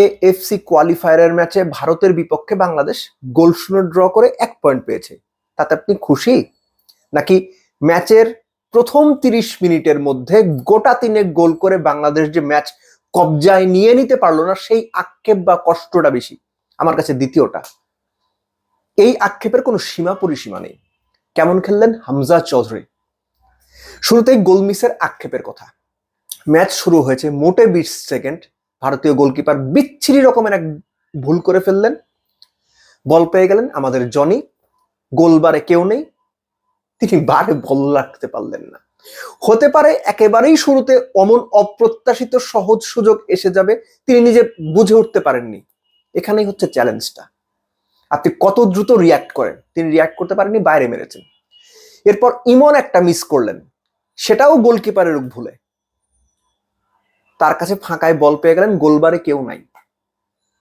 AFC কোয়ালিফায়ারের ম্যাচে ভারতের বিপক্ষে বাংলাদেশ গোল শূন্য ড্র করে 1 পয়েন্ট পেয়েছে। তাতে আপনি খুশি, নাকি ম্যাচের প্রথম 30 মিনিটের মধ্যে গোটা 3 গোল করে বাংলাদেশ যে ম্যাচ কবজায় নিয়ে নিতে পারলো না সেই আক্ষেপ বা কষ্টটা বেশি? আমার কাছে দ্বিতীয়টা। এই আক্ষেপের কোনো সীমা পরিসীমা নেই। কেমন খেললেন হামজা চৌধুরী। শুরুতেই গোল মিসের আক্ষেপের কথা। ম্যাচ শুরু হয়েছে মোটে 20 সেকেন্ড, ভারতীয় গোলকিপার বিচ্ছিরি রকমের এক ভুল করে ফেললেন। বল পেয়ে গেলেন আমাদের জনি, গোলবারে কেউ নেই, তিনি বারে বল রাখতে পারলেন না। হতে পারে একেবারেই শুরুতে অমন অপ্রত্যাশিত সহজ সুযোগ এসে যাবে, তিনি নিজে বুঝে উঠতে পারেননি। এখানেই হচ্ছে চ্যালেঞ্জটা, আপনি কত দ্রুত রিয়াক্ট করেন। তিনি রিয়াক্ট করতে পারেননি, বাইরে মেরেছেন। এরপর ইমন একটা মিস করলেন, সেটাও গোলকিপারের ভুলে। তার কাছে ফাঁকায় বল পেয়ে গেলেন, গোলবারে কেউ নাই,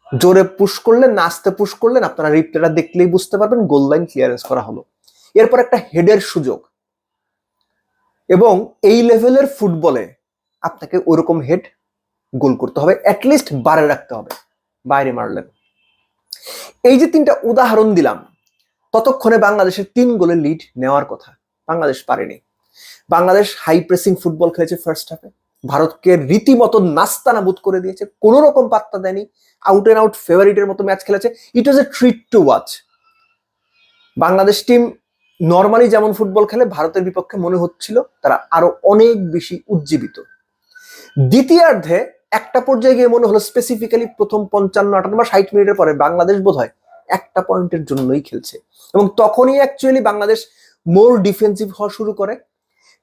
জোরে পুশ করলেন না আস্তে পুশ করলেন, আপনারা রিপ্লেটা দেখলেই বুঝতে পারবেন, গোল লাইন ক্লিয়ারেন্স করা হলো। এরপর একটা হেডের সুযোগ, এবং এই লেভেলের ফুটবলে আপনাকে ওরকম হেড গোল করতে হবে, অ্যাটলিস্ট বারে রাখতে হবে, বাইরে মারলেন। এই যে 3টা উদাহরণ দিলাম, ততক্ষণে বাংলাদেশের 3 গোলের লিড নেওয়ার কথা, বাংলাদেশ পারেনি। বাংলাদেশ হাই প্রেসিং ফুটবল খেলেছে ফার্স্ট হাফে, ভারতকে রীতিমতো নাস্তানাবুদ করে দিয়েছে, কোনো রকম পাত্তা দেয়নি, আউট এন্ড আউট ফেভারিটের মতো ম্যাচ খেলেছে। It was a treat to watch. Bangladesh team normally যেমন ফুটবল খেলে, ভারতের বিপক্ষে মনে হচ্ছিল তারা আরো অনেক বেশি উজ্জীবিত। দ্বিতীয়ার্ধে একটা পর্যায়ে গিয়ে মনে হলো, স্পেসিফিক্যালি প্রথম 55, 58 বা 60 মিনিটের পরে বাংলাদেশ বোধহয় একটা পয়েন্টের জন্যই খেলছে, এবং তখনই অ্যাকচুয়ালি বাংলাদেশ মোর ডিফেন্সিভ হওয়া শুরু করে।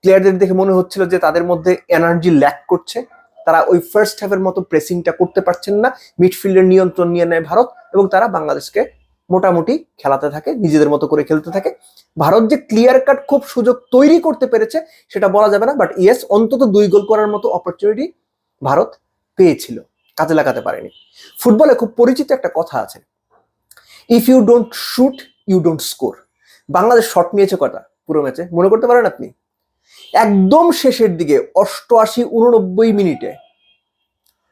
প্লেয়ারদের দেখে মনে হচ্ছিল যে তাদের মধ্যে এনার্জি ল্যাক করছে, তারা ওই ফার্স্ট হাফের মতো প্রেসিংটা করতে পারছেন না। মিডফিল্ডের নিয়ন্ত্রণ নিয়ে নেয় ভারত, এবং তারা বাংলাদেশকে মোটামুটি খেলাতে থাকে, নিজেদের মতো করে খেলতে থাকে। ভারত যে ক্লিয়ার কাট খুব সুযোগ তৈরি করতে পেরেছে সেটা বলা যাবে না, বাট ইয়েস, অন্তত 2 গোল করার মতো অপরচুনিটি ভারত পেয়েছিল, কাজে লাগাতে পারেনি। ফুটবলে খুব পরিচিত একটা কথা আছে, if you don't shoot you don't score. Bangladesh shot নিয়েছে কটা পুরো ম্যাচে মনে করতে পারেন আপনি? একদম শেষের দিকে 88-89 মিনিটে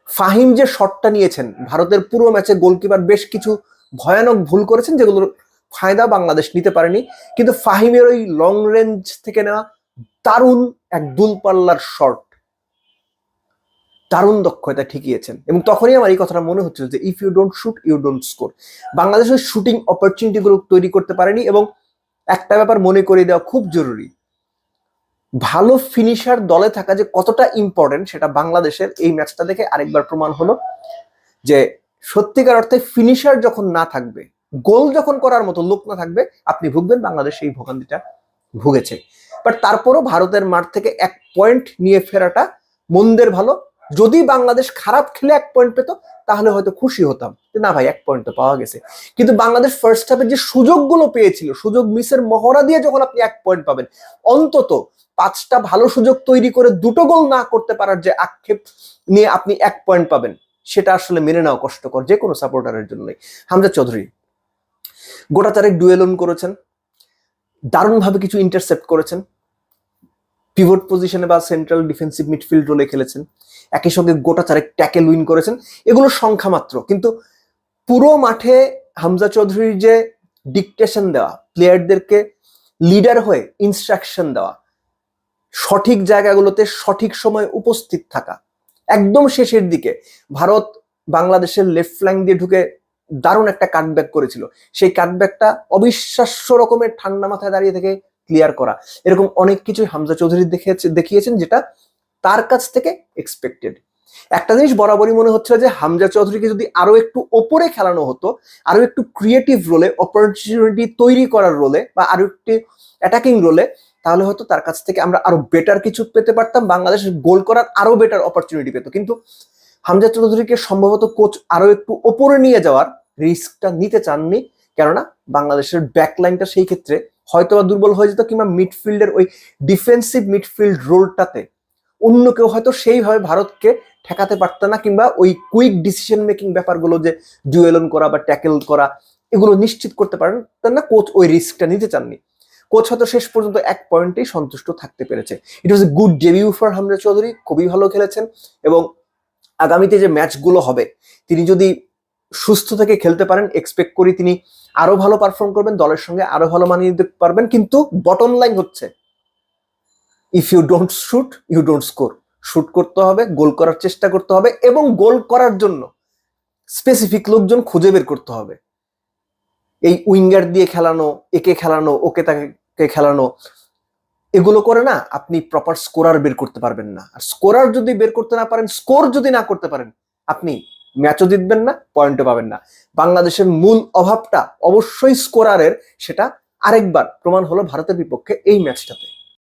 ফাহিম যে শটটা নিয়েছেন, ভারতের পুরো ম্যাচে গোলকিপার বেশ কিছু ভয়ানক ভুল করেছেন যেগুলোর ফায়দা বাংলাদেশ নিতে পারেনি, কিন্তু ফাহিমের ওই লং রেঞ্জ থেকে নেওয়া দারুণ এক দূরপাল্লার শট, দারুণ দক্ষতা ঠিকিয়েছেন। এবং তখনই আমার এই কথাটা মনে হচ্ছিল যে if you don't shoot you don't score. Bangladesh ওই শুটিং অপরচুনিটি গুলো তৈরি করতে পারেনি। এবং একটা ব্যাপার মনে করে দেওয়া খুব জরুরি, ভালো ফিনিশার দলে থাকা যে কতটা ইম্পর্টেন্ট সেটা বাংলাদেশের এই ম্যাচটা দেখে আরেকবার প্রমাণ হলো, যে সত্যিকার অর্থে ফিনিশার যখন না থাকবে, গোল যখন করার মতো লোক না থাকবে, আপনি ভুগবেন। বাংলাদেশ এই ভোগান্তিটা ভুগেছে। বাট তারপরও ভারতের মাঠ থেকে 1 পয়েন্ট নিয়ে ফেরাটা মন্দের ভালো। যদি বাংলাদেশ খারাপ খেলে 1 পয়েন্ট পেত তাহলে হয়তো খুশি হতাম, না ভাই 1 পয়েন্ট তো পাওয়া গেছে। কিন্তু বাংলাদেশ ফার্স্ট হাফে যে সুযোগগুলো পেয়েছিল, সুযোগ মিসের মহড়া দিয়ে যখন আপনি 1 পয়েন্ট পাবেন, অন্তত 5টা ভালো সুযোগ তৈরি করে 2টো গোল না করতে পারার যে আক্ষেপ নিয়ে আপনি 1 পয়েন্ট পাবেন, সেটা আসলে মেনে নেওয়া কষ্টকর যে কোনো সাপোর্টারের জন্যই। হামজা চৌধুরী গোটা 4 ডুয়েলন করেছেন, দারুণভাবে কিছু ইন্টারসেপ্ট করেছেন, পিভট পজিশনে বা সেন্ট্রাল ডিফেন্সিভ মিডফিল্ড রোলে খেলেছেন, একই সঙ্গে গোটা 4 ট্যাকেল উইন করেছেন। এগুলো সংখ্যা মাত্র, কিন্তু পুরো মাঠে হামজা চৌধুরীর যে ডিকটেশন দেওয়া, প্লেয়ারদেরকে লিডার হয়ে ইনস্ট্রাকশন দেওয়া, সঠিক জায়গাগুলোতে সঠিক সময় উপস্থিত থাকা, একদম শেষের দিকে ভারত বাংলাদেশের লেফট ফ্ল্যাঙ্ক দিয়ে ঢুকে দারুণ একটা কাটব্যাক করেছিল, সেই কাটব্যাকটা অবিশ্বাস্য রকমের ঠান্ডা মাথায় দাঁড়িয়ে থেকে ক্লিয়ার করা, এরকম অনেক কিছুই হামজা চৌধুরী দেখিয়েছেন যেটা তার কাছ থেকে এক্সপেক্টেড। একটা জিনিস বরাবরই মনে হচ্ছিল যে হামজা চৌধুরীকে যদি আরো একটু ওপরে খেলানো হতো, আরো একটু ক্রিয়েটিভ রোলে, অপরচুনিটি তৈরি করার রোলে, বা আরো একটু অ্যাটাকিং রোলে, তাহলে হয়তো তার কাছ থেকে আমরা আরো বেটার কিছু পেতে পারতাম, বাংলাদেশ গোল করার আরো বেটার অপরচুনিটি পেত। কিন্তু হামজা চৌধুরীকে সম্ভবত কোচ আরো একটু ওপরে নিয়ে যাওয়ার রিস্কটা নিতে চাননি, কেননা বাংলাদেশের ব্যাকলাইনটা সেই ক্ষেত্রে হয়তোবা দুর্বল হয়ে যেত, কিংবা মিডফিল্ডের ওই ডিফেন্সিভ মিডফিল্ড রোলটাতে অন্য কেউ হয়তো সেইভাবে ভারতকে ঠেকাতে পারত না, কিংবা ওই কুইক ডিসিশন মেকিং ব্যাপারগুলো, যে ডুয়েলন করা বা ট্যাকেল করা, এগুলো নিশ্চিত করতে পারেন না। কোচ ওই রিস্কটা নিতে চাননি। কোচ হয়তো শেষ পর্যন্ত 1 পয়েন্টেই সন্তুষ্ট থাকতে পেরেছে। It was a good debut for Hamza Chowdhury, খুবই ভালো খেলেছেন। এবং আগামীতে যে ম্যাচগুলো হবে তিনি যদি সুস্থ থেকে খেলতে পারেন, এক্সপেক্ট করি তিনি আরো ভালো পারফর্ম করবেন, দলের সঙ্গে আরো ভালো মানিয়ে নিতে পারবেন। কিন্তু বটম লাইন হচ্ছে, if you don't shoot you don't score. Shoot করতে হবে, গোল করার চেষ্টা করতে হবে, এবং গোল করার জন্য স্পেসিফিক লোকজন খুঁজে বের করতে হবে। এই উইঙ্গার দিয়ে খেলানো, একে খেলানো, ওকে তাকে খেলানো, এগুলো করে না আপনি প্রপার স্কোরার বের করতে পারবেন না। আর স্কোরার যদি বের করতে না পারেন, স্কোর যদি না করতে পারেন, আপনি ম্যাচও জিতবেন না, পয়েন্টও পাবেন না। বাংলাদেশের মূল অভাবটা অবশ্যই স্কোরারের, সেটা আরেকবার প্রমাণ হলো ভারতের বিপক্ষে এই ম্যাচটাতে।